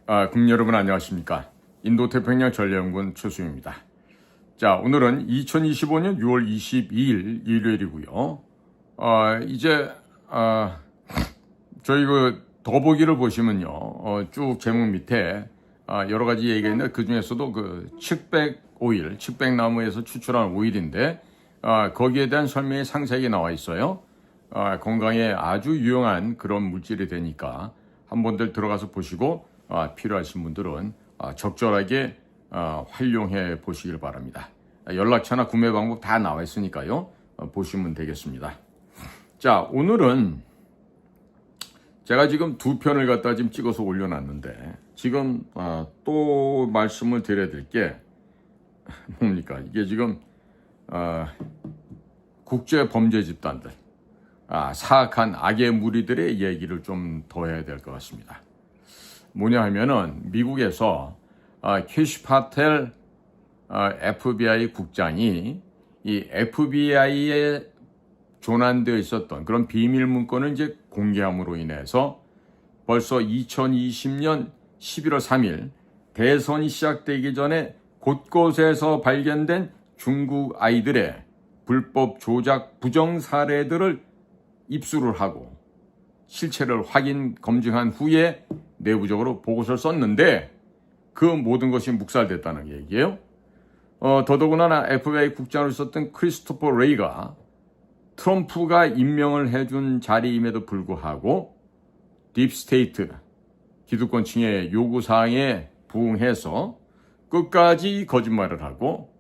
국민 여러분 안녕하십니까? 인도태평양 전략연구원 최수영입니다. 자, 오늘은 2025년 6월 22일 일요일이고요. 이제 저희 더보기를 보시면요, 쭉 제목 밑에 여러 가지 얘기가 있는데 그 중에서도 칡백 오일, 칡백나무에서 추출한 오일인데 거기에 대한 설명이 상세하게 나와 있어요. 건강에 아주 유용한 그런 물질이 되니까 한번들 들어가서 보시고 필요하신 분들은 적절하게 활용해 보시길 바랍니다. 연락처나 구매 방법 다 나와 있으니까요. 보시면 되겠습니다. 자, 오늘은 제가 지금 두 편을 갖다 지금 찍어서 올려놨는데 지금 또 말씀을 드려야 될 게 뭡니까? 이게 지금 국제 범죄 집단들, 사악한 악의 무리들의 얘기를 좀 더 해야 될 것 같습니다. 뭐냐 하면은 미국에서 캐시 파텔 FBI 국장이 이 FBI에 조난되어 있었던 그런 비밀 문건을 이제 공개함으로 인해서 벌써 2020년 11월 3일 대선이 시작되기 전에 곳곳에서 발견된 중국 아이들의 불법 조작 부정 사례들을 입수를 하고 실체를 확인 검증한 후에 내부적으로 보고서를 썼는데 그 모든 것이 묵살됐다는 얘기예요. 더더군다나 FBI 국장으로 있었던 크리스토퍼 레이가 트럼프가 임명을 해준 자리임에도 불구하고 딥스테이트 기득권층의 요구사항에 부응해서 끝까지 거짓말을 하고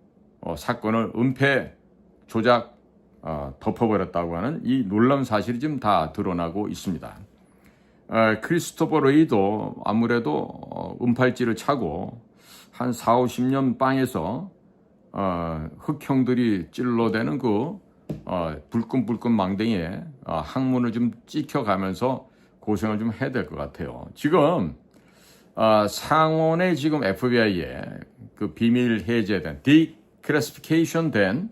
사건을 은폐 조작 덮어버렸다고 하는 이 놀라운 사실이 지금 다 드러나고 있습니다. 크리스토퍼 레이도 아무래도 은팔찌를 차고 한 4, 50년 빵에서 흑형들이 찔러대는 불끈불끈 망댕이에 항문을 좀 찍혀가면서 고생을 좀 해야 될 것 같아요. 지금 상원의 지금 FBI에 비밀 해제된 declassification 된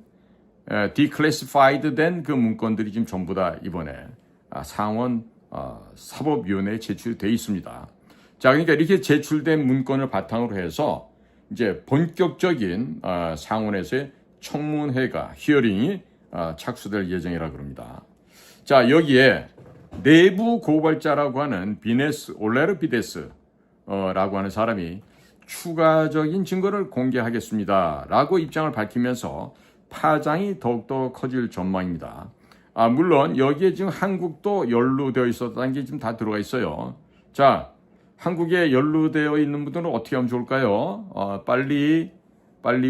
declassified 된 문건들이 지금 전부 다 이번에 상원 사법위원회에 제출돼 있습니다. 자, 그러니까 이렇게 제출된 문건을 바탕으로 해서 이제 본격적인 상원에서의 청문회가 히어링이 착수될 예정이라 그럽니다. 자, 여기에 내부 고발자라고 하는 비네스 올레르피데스 라고 하는 사람이 추가적인 증거를 공개하겠습니다 라고 입장을 밝히면서 파장이 더욱더 커질 전망입니다. 물론 여기에 지금 한국도 연루되어 있었다는 게 지금 다 들어가 있어요. 자, 한국에 연루되어 있는 분들은 어떻게 하면 좋을까요? 빨리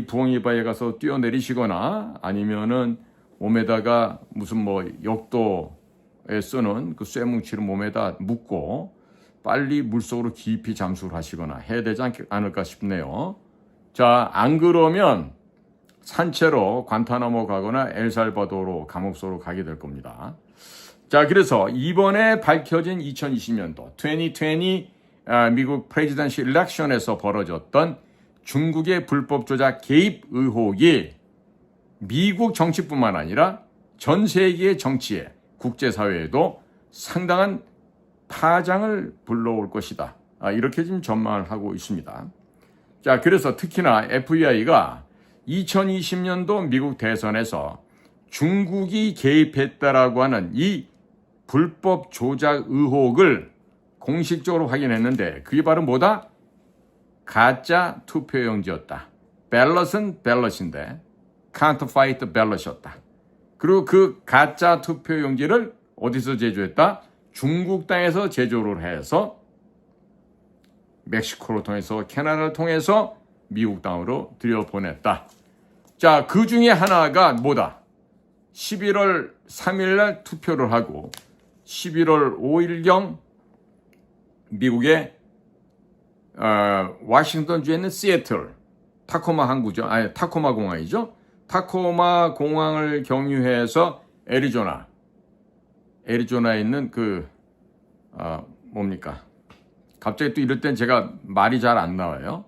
부엉이바에 가서 뛰어내리시거나 아니면은 몸에다가 무슨 역도에 쓰는 쇠뭉치를 몸에다 묶고 빨리 물속으로 깊이 잠수를 하시거나 해야 되지 않을까 싶네요. 자, 안 그러면 산채로 관타나모 가거나 엘살바도르 감옥소로 가게 될 겁니다. 자, 그래서 이번에 밝혀진 2020년도 2020 미국 프레지던시 일렉션에서 벌어졌던 중국의 불법 조작 개입 의혹이 미국 정치뿐만 아니라 전 세계의 정치에 국제사회에도 상당한 파장을 불러올 것이다. 이렇게 지금 전망을 하고 있습니다. 자, 그래서 특히나 FBI가 2020년도 미국 대선에서 중국이 개입했다라고 하는 이 불법 조작 의혹을 공식적으로 확인했는데 그게 바로 뭐다? 가짜 투표용지였다. 밸럿은 밸럿인데 counterfeit 밸럿이었다. 그리고 그 가짜 투표용지를 어디서 제조했다? 중국 땅에서 제조를 해서 멕시코를 통해서 캐나다를 통해서 미국 땅으로 들여보냈다. 자, 그 중에 하나가 뭐다? 11월 3일 날 투표를 하고 11월 5일경 미국의 워싱턴주에 있는 시애틀 타코마 항구죠. 타코마 공항이죠. 타코마 공항을 경유해서 애리조나에 있는 뭡니까? 갑자기 또 이럴 땐 제가 말이 잘 안 나와요.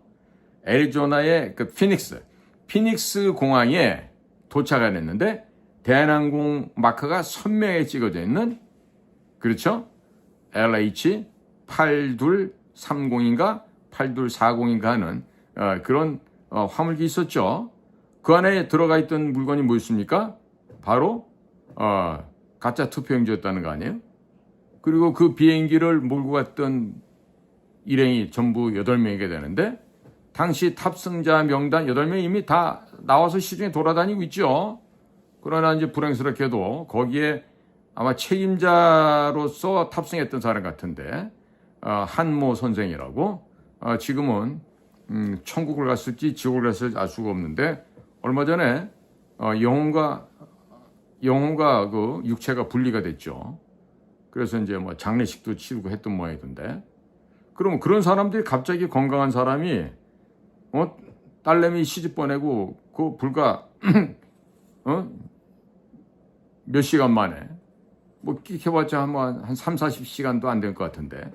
애리조나의 피닉스 공항에 도착을 했는데 대한항공 마크가 선명하게 찍어져 있는, 그렇죠? LH 8230인가 8240인가 하는 그런 화물기 있었죠. 그 안에 들어가 있던 물건이 뭐였습니까? 바로 가짜 투표용지였다는 거 아니에요? 그리고 그 비행기를 몰고 갔던 일행이 전부 8명이게 되는데 당시 탑승자 명단 8명이 이미 다 나와서 시중에 돌아다니고 있죠. 그러나 이제 불행스럽게도 거기에 아마 책임자로서 탑승했던 사람 같은데 한모 선생이라고 지금은 천국을 갔을지 지옥을 갔을지 알 수가 없는데 얼마 전에 영혼과 그 육체가 분리가 됐죠. 그래서 이제 뭐 장례식도 치르고 했던 모양이던데. 그러면 그런 사람들이 갑자기 건강한 사람이 딸내미 시집 보내고 그 불과 몇 시간 만에 뭐 끼켜봤자 한 3, 40시간도 안 될 것 같은데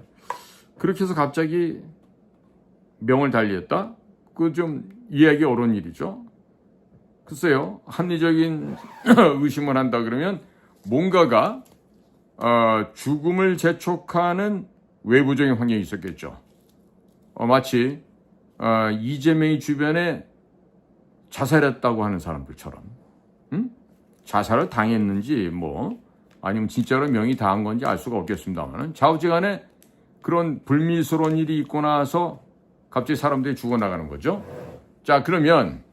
그렇게 해서 갑자기 명을 달리했다? 그 좀 이해하기 어려운 일이죠. 글쎄요, 합리적인 의심을 한다 그러면 뭔가가 죽음을 재촉하는 외부적인 환경이 있었겠죠. 마치 이재명이 주변에 자살했다고 하는 사람들처럼 자살을 당했는지 아니면 진짜로 명이 당한 건지 알 수가 없겠습니다만 좌우지간에 그런 불미스러운 일이 있고 나서 갑자기 사람들이 죽어나가는 거죠. 자, 그러면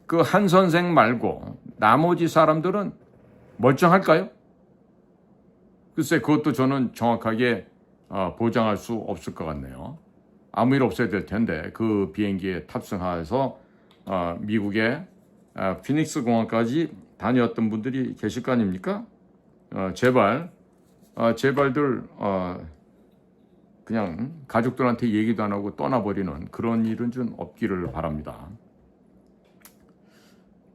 그 한 선생 말고 나머지 사람들은 멀쩡할까요? 글쎄 그것도 저는 정확하게 보장할 수 없을 것 같네요. 아무 일 없어야 될 텐데 그 비행기에 탑승해서 미국의 피닉스 공항까지 다녀왔던 분들이 계실 거 아닙니까? 제발들 그냥 가족들한테 얘기도 안 하고 떠나버리는 그런 일은 좀 없기를 바랍니다.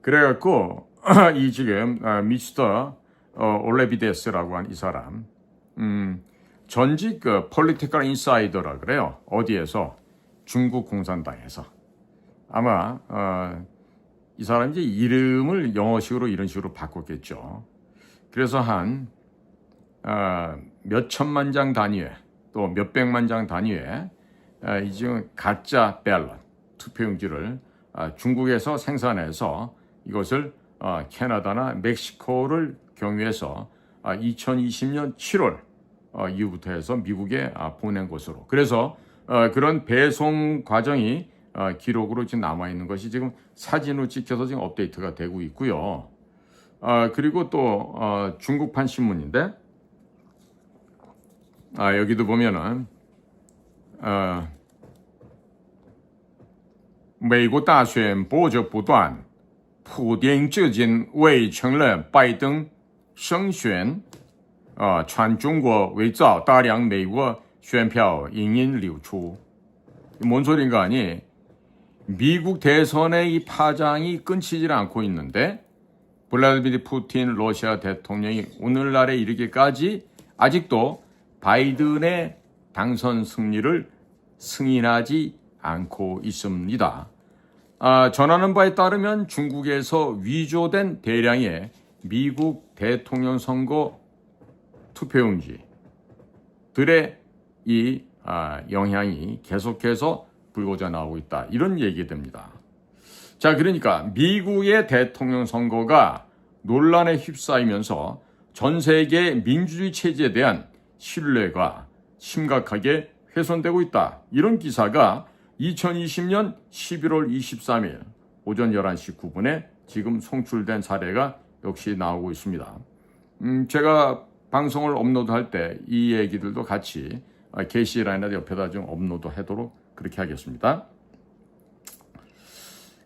그래갖고 이 지금 미스터 올레비데스라고 한 이 사람 전직 폴리티컬 인사이더라 그래요. 어디에서? 중국 공산당에서. 아마 이 사람이 이제 이름을 영어식으로 이런 식으로 바꿨겠죠. 그래서 한 몇 천만 장 단위에 또 몇 백만 장 단위에 이 지금 가짜 밸럿 투표용지를 중국에서 생산해서 이것을 캐나다나 멕시코를 경유해서 2020년 7월 이후부터 해서 미국에 보낸 것으로. 그래서 그런 배송 과정이 기록으로 지금 남아있는 것이 지금 사진으로 찍혀서 지금 업데이트가 되고 있고요. 그리고 또 중국판 신문인데 여기도 보면은 美国大选波折不断，普京至今未承认拜登胜选，传中国伪造大量美国选票隐隐流出。뭔 소린가 하니 미국 대선의 이 파장이 끊이질 않고 있는데 블라디미르 푸틴 러시아 대통령이 오늘날에 이르기까지 아직도 바이든의 당선 승리를 승인하지 않고 있습니다. 전하는 바에 따르면 중국에서 위조된 대량의 미국 대통령 선거 투표용지들의 이 영향이 계속해서 불거져 나오고 있다. 이런 얘기 됩니다. 자, 그러니까 미국의 대통령 선거가 논란에 휩싸이면서 전 세계 민주주의 체제에 대한 신뢰가 심각하게 훼손되고 있다. 이런 기사가 2020년 11월 23일 오전 11시 9분에 지금 송출된 사례가 역시 나오고 있습니다. 제가 방송을 업로드할 때 이 얘기들도 같이 게시라인이나 옆에다 좀 업로드하도록 그렇게 하겠습니다.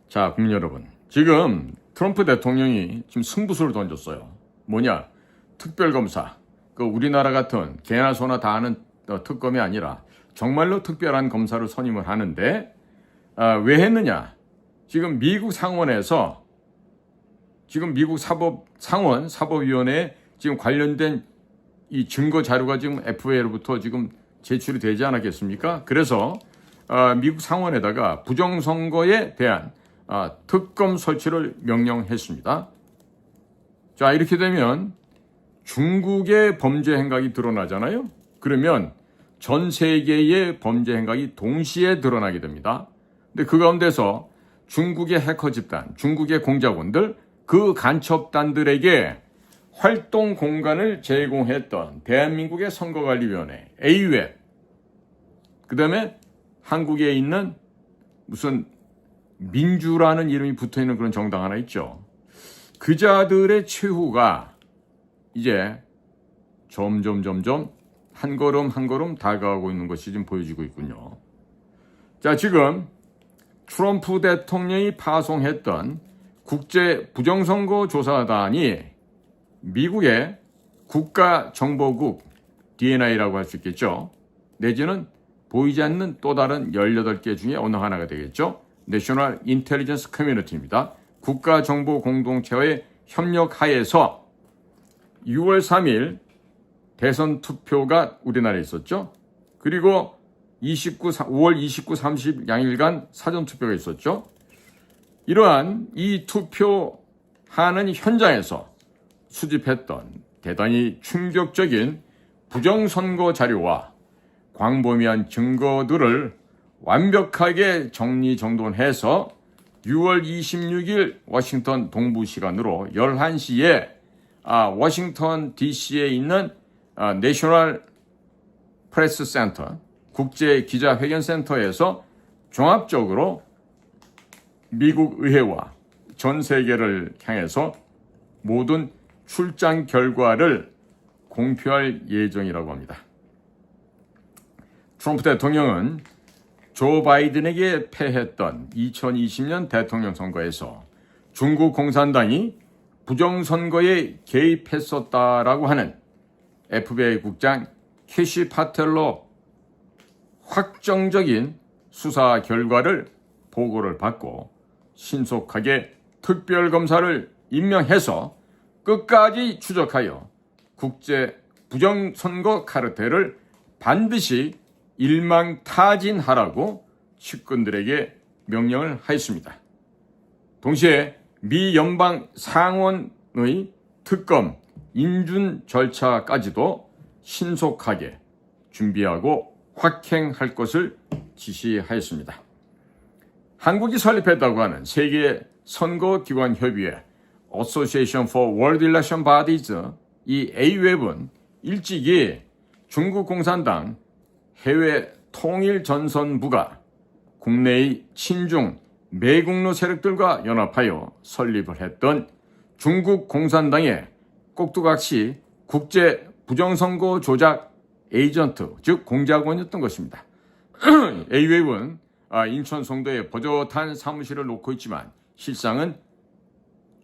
자, 국민 여러분, 지금 트럼프 대통령이 지금 승부수를 던졌어요. 뭐냐? 특별검사, 그 우리나라 같은 개나 소나 다 하는 특검이 아니라 정말로 특별한 검사를 선임을 하는데 왜 했느냐? 지금 미국 상원에서 지금 미국 상원 사법위원회에 지금 관련된 이 증거 자료가 지금 FAA로부터 지금 제출이 되지 않았겠습니까? 그래서 미국 상원에다가 부정선거에 대한 특검 설치를 명령했습니다. 자, 이렇게 되면 중국의 범죄 행각이 드러나잖아요. 그러면 전 세계의 범죄 행각이 동시에 드러나게 됩니다. 근데 그 가운데서 중국의 해커 집단, 중국의 공작원들, 그 간첩단들에게 활동 공간을 제공했던 대한민국의 선거관리위원회, A웹, 그 다음에 한국에 있는 무슨 민주라는 이름이 붙어있는 그런 정당 하나 있죠. 그 자들의 최후가 이제 점점 한 걸음 다가가고 있는 것이 지금 보여지고 있군요. 자, 지금 트럼프 대통령이 파송했던 국제 부정선거 조사단이 미국의 국가정보국 DNI라고 할 수 있겠죠. 내지는 보이지 않는 또 다른 18개 중에 어느 하나가 되겠죠. National Intelligence Community입니다. 국가정보공동체와의 협력하에서 6월 3일 대선 투표가 우리나라에 있었죠. 그리고 5월 29, 30 양일간 사전투표가 있었죠. 이러한 이 투표하는 현장에서 수집했던 대단히 충격적인 부정선거 자료와 광범위한 증거들을 완벽하게 정리정돈해서 6월 26일 워싱턴 동부 시간으로 11시에 워싱턴 DC에 있는 내셔널 프레스 센터, 국제 기자회견센터에서 종합적으로 미국 의회와 전 세계를 향해서 모든 출장 결과를 공표할 예정이라고 합니다. 트럼프 대통령은 조 바이든에게 패했던 2020년 대통령 선거에서 중국 공산당이 부정선거에 개입했었다라고 하는 FBI 국장 캐시 파텔로 확정적인 수사 결과를 보고를 받고 신속하게 특별검사를 임명해서 끝까지 추적하여 국제 부정선거 카르텔을 반드시 일망타진하라고 측근들에게 명령을 하였습니다. 동시에 미 연방 상원의 특검 인준 절차까지도 신속하게 준비하고 확행할 것을 지시하였습니다. 한국이 설립했다고 하는 세계 선거기관협의회 Association for World Election Bodies, 이 A웹은 일찍이 중국 공산당 해외 통일전선부가 국내의 친중 매국노 세력들과 연합하여 설립을 했던 중국 공산당의 꼭두각시 국제 부정선거 조작 에이전트, 즉 공작원이었던 것입니다. A웹은 인천 송도에 버젓한 사무실을 놓고 있지만 실상은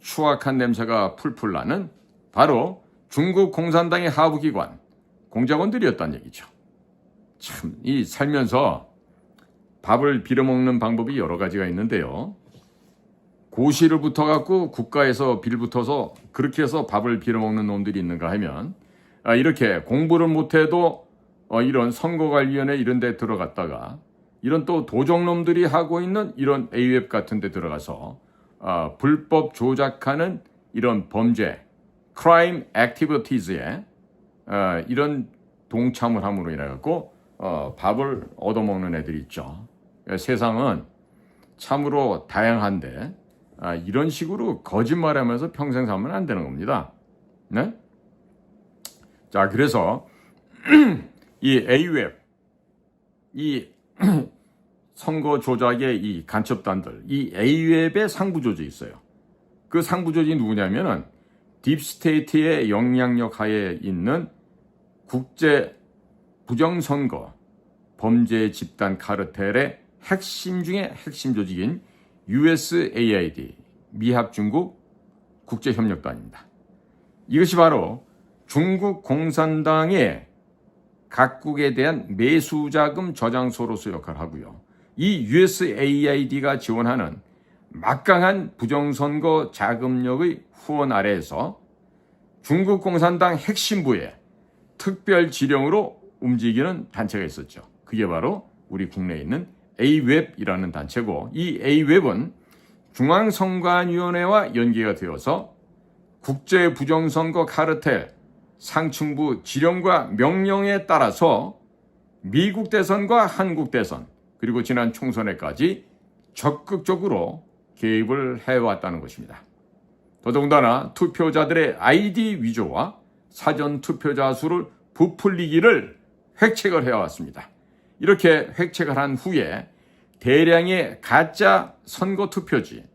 추악한 냄새가 풀풀 나는 바로 중국 공산당의 하부기관 공작원들이었다는 얘기죠. 참, 이 살면서 밥을 빌어먹는 방법이 여러 가지가 있는데요. 고시를 붙어갖고 국가에서 빌붙어서 그렇게 해서 밥을 빌어먹는 놈들이 있는가 하면 이렇게 공부를 못해도 이런 선거관리위원회 이런 데 들어갔다가 이런 또 도적놈들이 하고 있는 이런 A웹 같은 데 들어가서 불법 조작하는 이런 범죄, crime activities에 이런 동참을 함으로 인해갖고 밥을 얻어먹는 애들이 있죠. 세상은 참으로 다양한데 이런 식으로 거짓말하면서 평생 살면 안 되는 겁니다. 네? 자, 그래서 이 A웹, 이 선거 조작의 이 간첩단들, 이 A웹의 상부 조직이 있어요. 그 상부 조직이 누구냐면은 딥스테이트의 영향력 하에 있는 국제 부정선거 범죄 집단 카르텔의 핵심 중에 핵심 조직인 USAID, 미합중국 국제협력단입니다. 이것이 바로 중국 공산당의 각국에 대한 매수자금 저장소로서 역할을 하고요. 이 USAID가 지원하는 막강한 부정선거 자금력의 후원 아래에서 중국 공산당 핵심부의 특별 지령으로 움직이는 단체가 있었죠. 그게 바로 우리 국내에 있는 A웹이라는 단체고, 이 A웹은 중앙선관위원회와 연계가 되어서 국제 부정선거 카르텔 상층부 지령과 명령에 따라서 미국 대선과 한국 대선 그리고 지난 총선에까지 적극적으로 개입을 해왔다는 것입니다. 더더군다나 투표자들의 아이디 위조와 사전 투표자 수를 부풀리기를 획책을 해왔습니다. 이렇게 획책을 한 후에 대량의 가짜 선거 투표지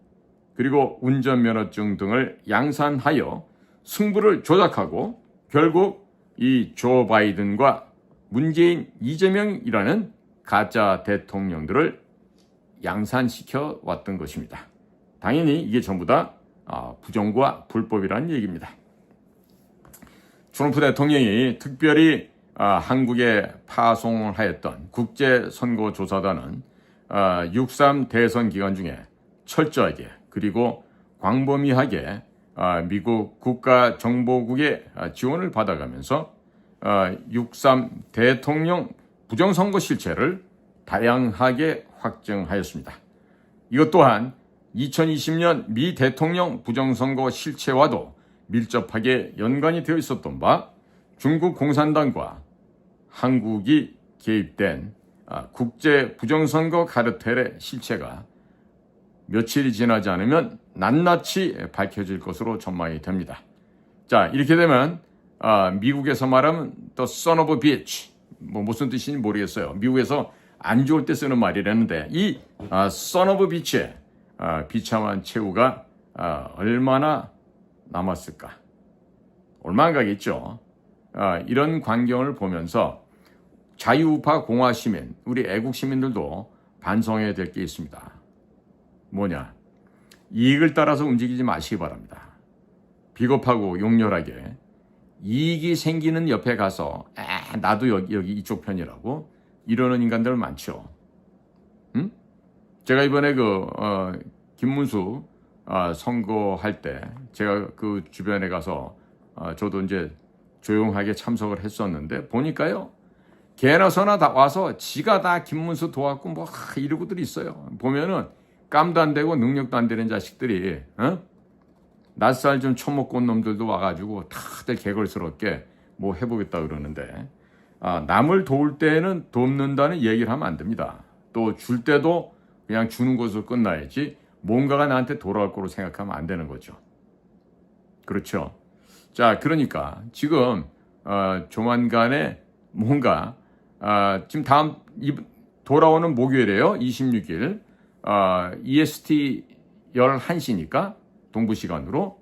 그리고 운전면허증 등을 양산하여 승부를 조작하고 결국 이 조 바이든과 문재인, 이재명이라는 가짜 대통령들을 양산시켜 왔던 것입니다. 당연히 이게 전부 다 부정과 불법이라는 얘기입니다. 트럼프 대통령이 특별히 한국에 파송을 하였던 국제선거조사단은 6.3 대선 기간 중에 철저하게 그리고 광범위하게 미국 국가정보국의 지원을 받아가면서 6.3 대통령 부정선거 실체를 다양하게 확정하였습니다. 이것 또한 2020년 미 대통령 부정선거 실체와도 밀접하게 연관이 되어 있었던 바 중국 공산당과 한국이 개입된 국제 부정선거 카르텔의 실체가 며칠이 지나지 않으면 낱낱이 밝혀질 것으로 전망이 됩니다. 자, 이렇게 되면 미국에서 말하면 the son of a bitch 무슨 뜻인지 모르겠어요. 미국에서 안 좋을 때 쓰는 말이라는데 이 son of a bitch의 비참한 최후가 얼마나 남았을까? 얼마 안 가겠죠. 이런 광경을 보면서 자유우파 공화 시민, 우리 애국 시민들도 반성해야 될 게 있습니다. 뭐냐? 이익을 따라서 움직이지 마시기 바랍니다. 비겁하고 용렬하게 이익이 생기는 옆에 가서 나도 여기 이쪽 편이라고 이러는 인간들 많죠. 응? 제가 이번에 김문수 선거할 때 제가 그 주변에 가서 저도 이제 조용하게 참석을 했었는데 보니까요. 개나 소나 다 와서 지가 다 김문수 도왔고 이러고들 있어요. 보면은 깜도 안 되고 능력도 안 되는 자식들이 낯살 좀 처먹고 온 놈들도 와가지고 다들 개걸스럽게 뭐 해보겠다 그러는데 남을 도울 때는 돕는다는 얘기를 하면 안 됩니다. 또 줄 때도 그냥 주는 것으로 끝나야지 뭔가가 나한테 돌아올 거로 생각하면 안 되는 거죠. 그렇죠. 자, 그러니까 지금 조만간에 뭔가 지금 다음 돌아오는 목요일이에요. 26일 EST 11시니까 동부 시간으로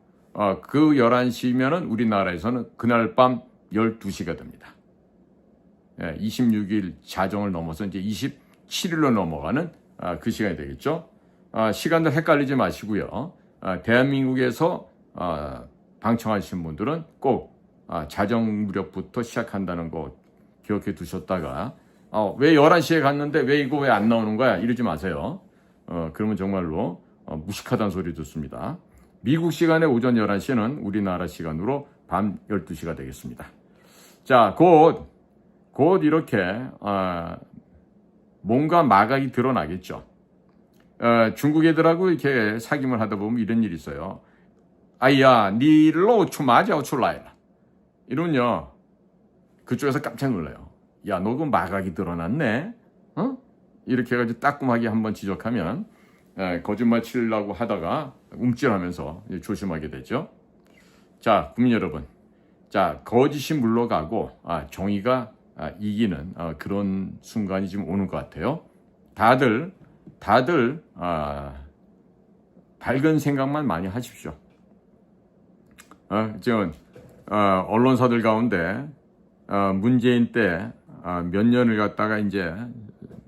그 11시면은 우리나라에서는 그날 밤 12시가 됩니다. 26일 자정을 넘어서 이제 27일로 넘어가는 그 시간이 되겠죠. 시간들 헷갈리지 마시고요. 대한민국에서 방청하신 분들은 꼭 자정 무렵부터 시작한다는 거 기억해 두셨다가 왜 11시에 갔는데 왜 이거 왜 안 나오는 거야? 이러지 마세요. 그러면 정말로 무식하다는 소리 듣습니다. 미국 시간의 오전 11시는 우리나라 시간으로 밤 12시가 되겠습니다. 자, 곧 이렇게 뭔가 마각이 드러나겠죠. 중국 애들하고 이렇게 사귐을 하다 보면 이런 일이 있어요. 아이야, 니를 오추마자 오출라이라. 이러면요. 그쪽에서 깜짝 놀라요. 야, 너 그 마각이 드러났네? 이렇게 해가지고 따끔하게 한번 지적하면 거짓말 치려고 하다가 움찔하면서 조심하게 되죠. 자, 국민 여러분. 자, 거짓이 물러가고 정의가 이기는 그런 순간이 지금 오는 것 같아요. 다들 밝은 생각만 많이 하십시오. 지금 언론사들 가운데 문재인 때 몇 년을 갖다가 이제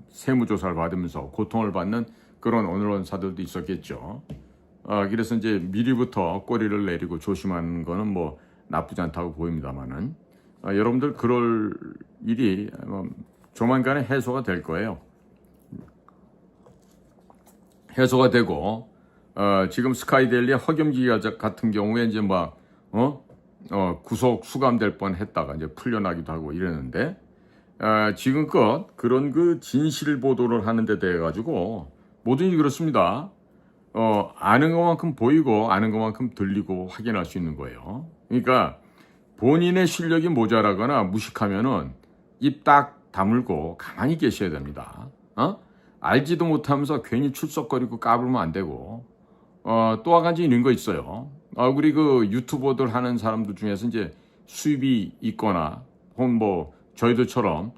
세무조사를 받으면서 고통을 받는 그런 언론사들도 있었겠죠. 그래서 이제 미리부터 꼬리를 내리고 조심하는 거는 뭐 나쁘지 않다고 보입니다만은 여러분들 그럴 일이 조만간에 해소가 될 거예요. 해소가 되고 지금 스카이데일리 허겸기 같은 경우에 이제 구속 수감될 뻔했다가 이제 풀려나기도 하고 이랬는데 지금껏 그런 그 진실 보도를 하는데 대해 가지고 뭐든지 그렇습니다. 아는 것만큼 보이고 아는 것만큼 들리고 확인할 수 있는 거예요. 그러니까 본인의 실력이 모자라거나 무식하면은 입 딱 다물고 가만히 계셔야 됩니다. 알지도 못하면서 괜히 출석거리고 까불면 안 되고, 또 한 가지 이런 거 있어요. 우리 그 유튜버들 하는 사람들 중에서 이제 수입이 있거나, 혹은 뭐 저희들처럼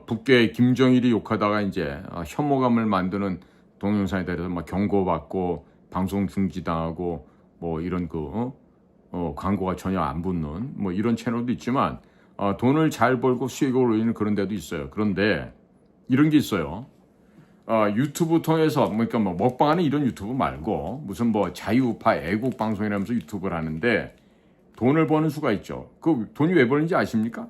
북괴 김정일이 욕하다가 이제 혐오감을 만드는 동영상에 대해서 막 경고받고 방송 중지당하고 뭐 이런 그 광고가 전혀 안 붙는 뭐 이런 채널도 있지만 돈을 잘 벌고 수익을 올리는 그런 데도 있어요. 그런데 이런 게 있어요. 유튜브 통해서 그러니까 뭐 먹방하는 이런 유튜브 말고 무슨 뭐 자유우파 애국 방송이라면서 유튜브를 하는데 돈을 버는 수가 있죠. 그 돈이 왜 벌는지 아십니까?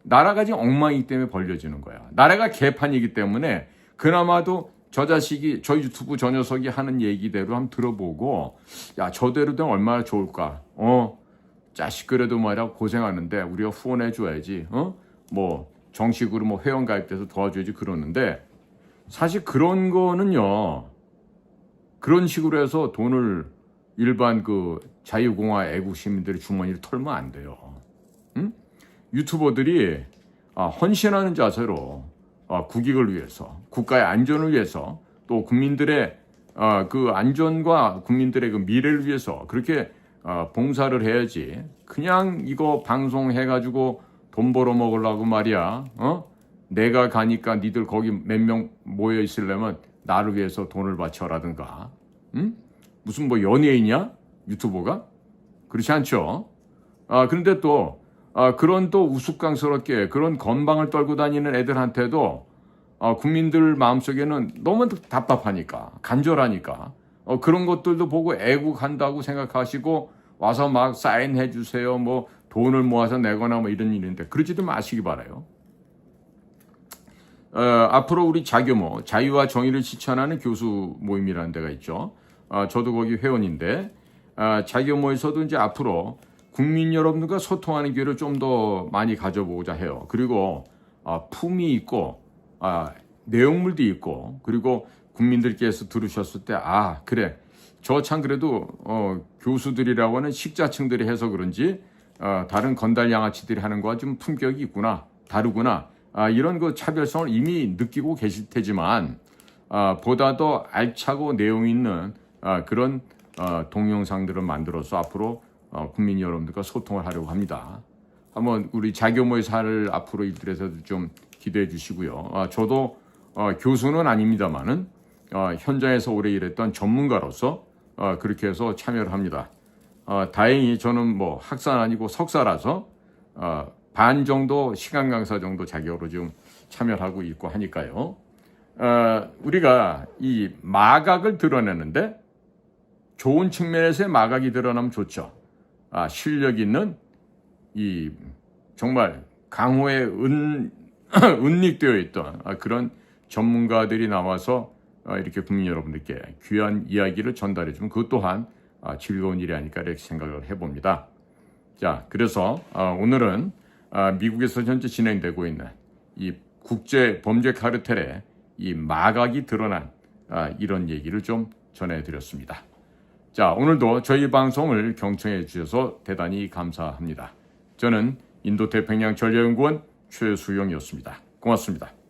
나라가 지금 엉망이기 때문에 벌려지는 거야. 나라가 개판이기 때문에 그나마도 저 자식이 저 유튜브 저 녀석이 하는 얘기대로 한번 들어보고 야 저대로 되면 얼마나 좋을까. 자식 그래도 말이야 고생하는데 우리가 후원해 줘야지. 뭐 정식으로 뭐 회원 가입돼서 도와줘야지 그러는데 사실 그런 거는요. 그런 식으로 해서 돈을 일반 그 자유공화 애국 시민들의 주머니를 털면 안 돼요. 유튜버들이 헌신하는 자세로 국익을 위해서, 국가의 안전을 위해서, 또 국민들의 그 안전과 국민들의 그 미래를 위해서 그렇게 봉사를 해야지. 그냥 이거 방송해가지고 돈 벌어 먹으려고 말이야. 내가 가니까 니들 거기 몇 명 모여 있으려면 나를 위해서 돈을 바쳐라든가. 무슨 뭐 연예인이야? 유튜버가? 그렇지 않죠. 그런데 또 그런 또 우스꽝스럽게 그런 건방을 떨고 다니는 애들한테도 국민들 마음속에는 너무 답답하니까 간절하니까 그런 것들도 보고 애국한다고 생각하시고 와서 막 사인해 주세요 뭐 돈을 모아서 내거나 뭐 이런 일인데 그러지도 마시기 바라요. 앞으로 우리 자교모 자유와 정의를 실천하는 교수 모임이라는 데가 있죠. 저도 거기 회원인데 자교모에서도 이제 앞으로 국민 여러분들과 소통하는 기회를 좀 더 많이 가져보고자 해요. 그리고 품이 있고 내용물도 있고 그리고 국민들께서 들으셨을 때 그래 저 참 그래도 교수들이라고 하는 식자층들이 해서 그런지 다른 건달 양아치들이 하는 거와 좀 품격이 있구나 다르구나 이런 그 차별성을 이미 느끼고 계실 테지만 보다 더 알차고 내용 있는 그런 동영상들을 만들어서 앞으로 국민 여러분들과 소통을 하려고 합니다. 한번 우리 자교모에서 할 앞으로 일들에서도 좀 기대해 주시고요. 저도 교수는 아닙니다만은 현장에서 오래 일했던 전문가로서 그렇게 해서 참여를 합니다. 다행히 저는 뭐 학사는 아니고 석사라서 반 정도 시간 강사 정도 자격으로 지금 참여를 하고 있고 하니까요. 우리가 이 마각을 드러내는데 좋은 측면에서의 마각이 드러나면 좋죠. 실력 있는 이 정말 강호에 은닉되어 있던 그런 전문가들이 나와서 이렇게 국민 여러분들께 귀한 이야기를 전달해 주면 그것 또한 즐거운 일이 아닐까 이렇게 생각을 해봅니다. 자, 그래서 오늘은 미국에서 현재 진행되고 있는 이 국제 범죄 카르텔의 이 마각이 드러난 이런 얘기를 좀 전해드렸습니다. 자, 오늘도 저희 방송을 경청해 주셔서 대단히 감사합니다. 저는 인도태평양 전략연구원 최수영이었습니다. 고맙습니다.